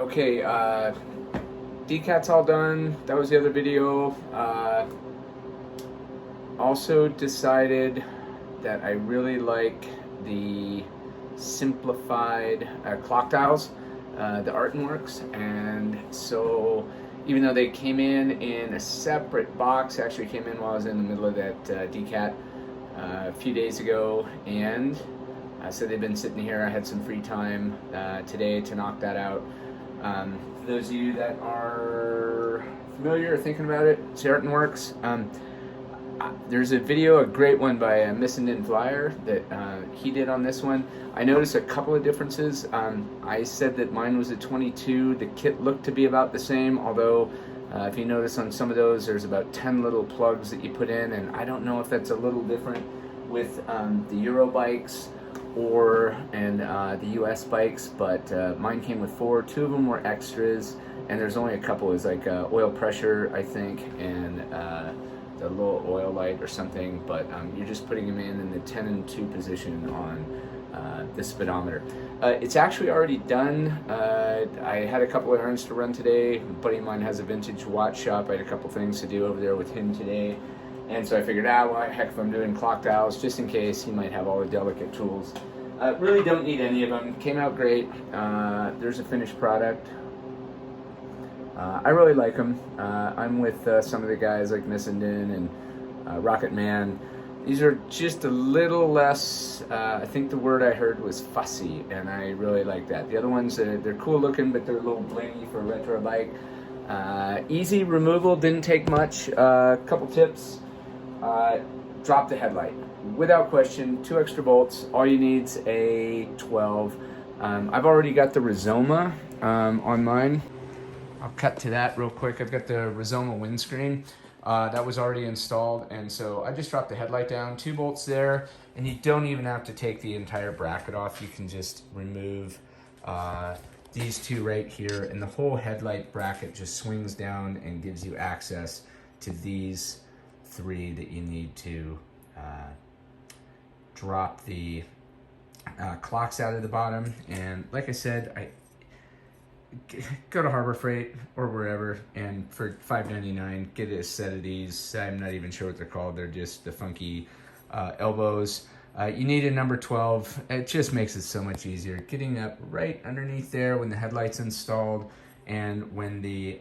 Okay, decat's all done. That was the other video. Also decided that I really like the simplified clock dials, the Arton works, and so even though they came in a separate box, actually came in while I was in the middle of that decat a few days ago, and so they've been sitting here. I had some free time today to knock that out. For those of you that are familiar or thinking about it, it's Arton works. There's a video, a great one by Missing Flyer that he did on this one. I noticed a couple of differences. I said that mine was a 22. The kit looked to be about the same, although if you notice on some of those, there's about 10 little plugs that you put in, and I don't know if that's a little different with the Euro bikes or the US bikes, but mine came with 4. 2 of them were extras, and there's only a couple. It was like oil pressure, I think, and the low oil light or something, but you're just putting them in the 10 and 2 position on the speedometer. It's actually already done. I had a couple of errands to run today. A buddy of mine has a vintage watch shop. I had a couple things to do over there with him today, and so I figured, well, heck, if I'm doing clock dials, just in case, he might have all the delicate tools. Really don't need any of them. Came out great. There's a finished product. I really like them. I'm with some of the guys like Nissenden and Rocket Man. These are just a little less, I think the word I heard was fussy, and I really like that. The other ones, they're cool looking, but they're a little blingy for a retro bike. Easy removal, didn't take much. Couple tips. Drop the headlight. Without question, 2 extra bolts. All you need's a 12. I've already got the Rizoma on mine. I'll cut to that real quick. I've got the Rizoma windscreen. That was already installed, and so I just dropped the headlight down, 2 bolts there, and you don't even have to take the entire bracket off. You can just remove these 2 right here, and the whole headlight bracket just swings down and gives you access to these 3 that you need to drop the clocks out of the bottom. And like I said, go to Harbor Freight or wherever, and for $5.99 get a set of these. I'm not even sure what they're called. They're just the funky elbows. You need a number 12. It just makes it so much easier getting up right underneath there when the headlight's installed and when the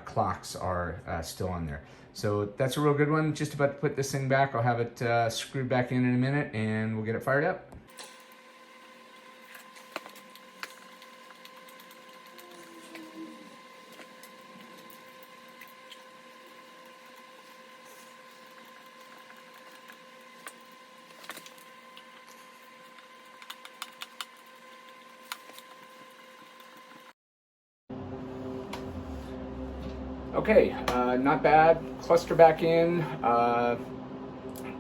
clocks are still on there. So that's a real good one. Just about to put this thing back. I'll have it screwed back in a minute, and we'll get it fired up. Okay, not bad. Cluster back in,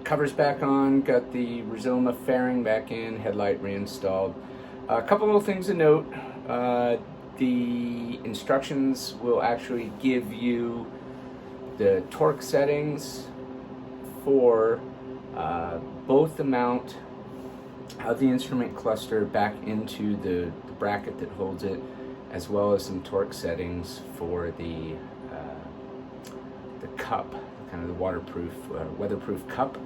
covers back on, got the Rizoma fairing back in, headlight reinstalled. A couple little things to note. The instructions will actually give you the torque settings for both the mount of the instrument cluster back into the bracket that holds it, as well as some torque settings for the cup, kind of the waterproof, weatherproof cup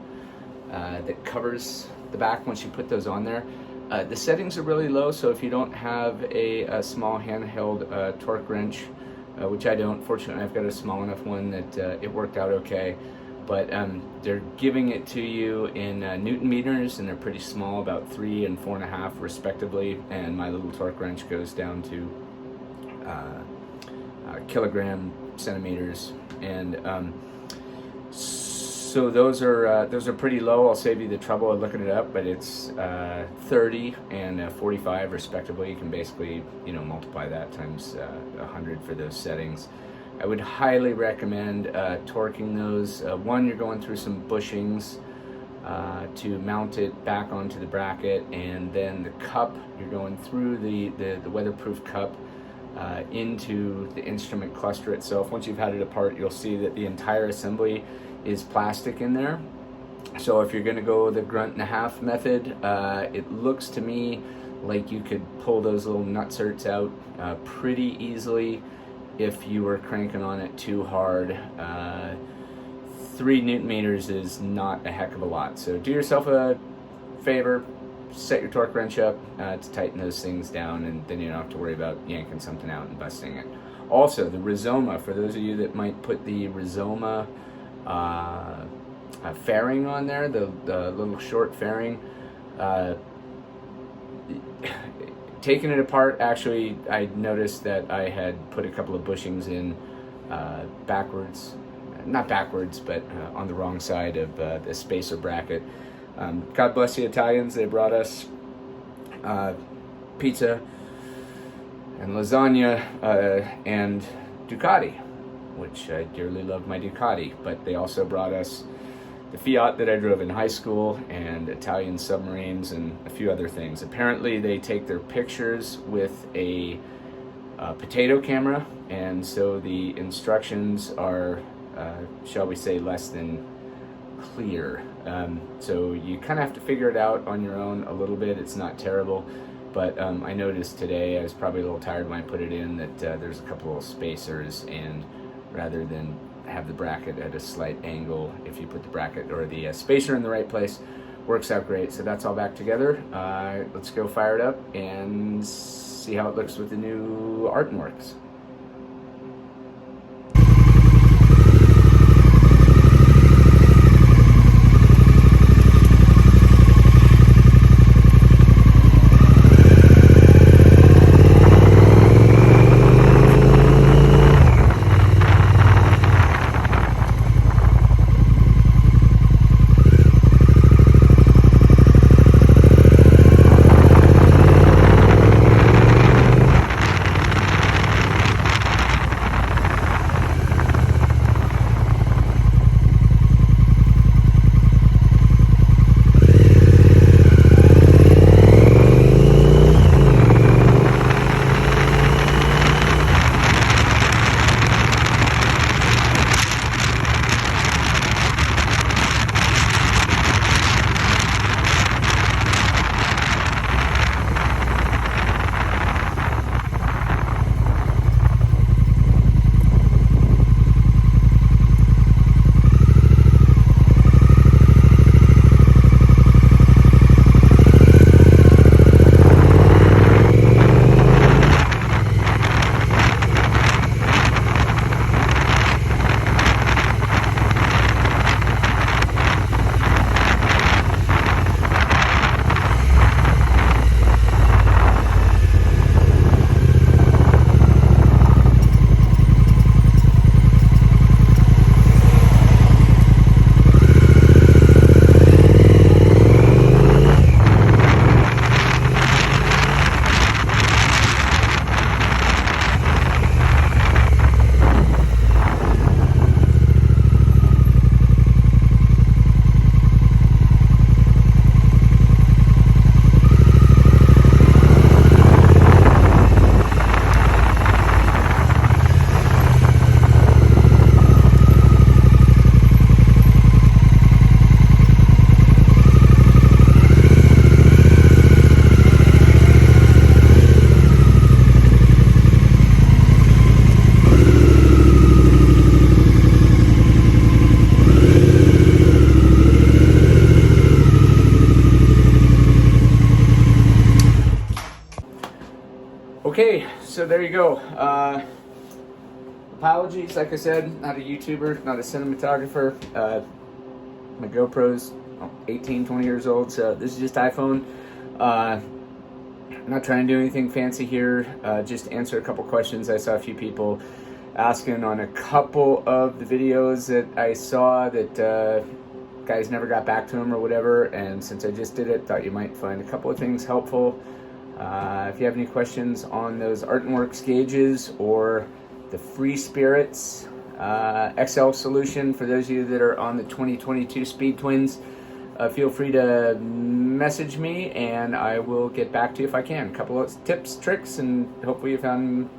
that covers the back once you put those on there. The settings are really low, so if you don't have a small handheld torque wrench, which I don't, fortunately I've got a small enough one that it worked out okay, but they're giving it to you in Newton meters, and they're pretty small, about 3 and 4.5 respectively, and my little torque wrench goes down to kilogram centimeters, and so those are pretty low. I'll save you the trouble of looking it up, but it's 30 and 45 respectively. You can basically, multiply that times 100 for those settings. I would highly recommend torquing those. One, you're going through some bushings to mount it back onto the bracket, and then the cup, you're going through the weatherproof cup into the instrument cluster itself. Once you've had it apart, you'll see that the entire assembly is plastic in there. So if you're going to go the grunt and a half method, it looks to me like you could pull those little nutserts out pretty easily if you were cranking on it too hard. 3 Newton meters is not a heck of a lot. So do yourself a favor, set your torque wrench up to tighten those things down, and then you don't have to worry about yanking something out and busting it. Also, the Rizoma, for those of you that might put the Rizoma fairing on there, the little short fairing, taking it apart, actually, I noticed that I had put a couple of bushings in backwards. Not backwards, but on the wrong side of the spacer bracket. God bless the Italians. They brought us pizza and lasagna and Ducati, which I dearly love my Ducati. But they also brought us the Fiat that I drove in high school and Italian submarines and a few other things. Apparently they take their pictures with a potato camera, and so the instructions are shall we say, less than clear. So you kind of have to figure it out on your own a little bit. It's not terrible, but I noticed today, I was probably a little tired when I put it in, that there's a couple of spacers, and rather than have the bracket at a slight angle, if you put the bracket or the spacer in the right place, works out great. So that's all back together. Let's go fire it up and see how it looks with the new Arton works. Okay, so there you go. Apologies, like I said, not a YouTuber, not a cinematographer. My GoPro's 18, 20 years old, so this is just iPhone. I'm not trying to do anything fancy here, just answer a couple questions. I saw a few people asking on a couple of the videos that I saw that guys never got back to them or whatever, and since I just did it, thought you might find a couple of things helpful. If you have any questions on those Arton Works gauges or the Free Spirits XL solution, for those of you that are on the 2022 Speed Twins, feel free to message me and I will get back to you if I can. A couple of tips, tricks, and hopefully you found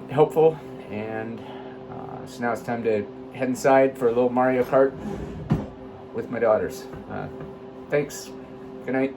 helpful. And so now it's time to head inside for a little Mario Kart with my daughters. Thanks. Good night.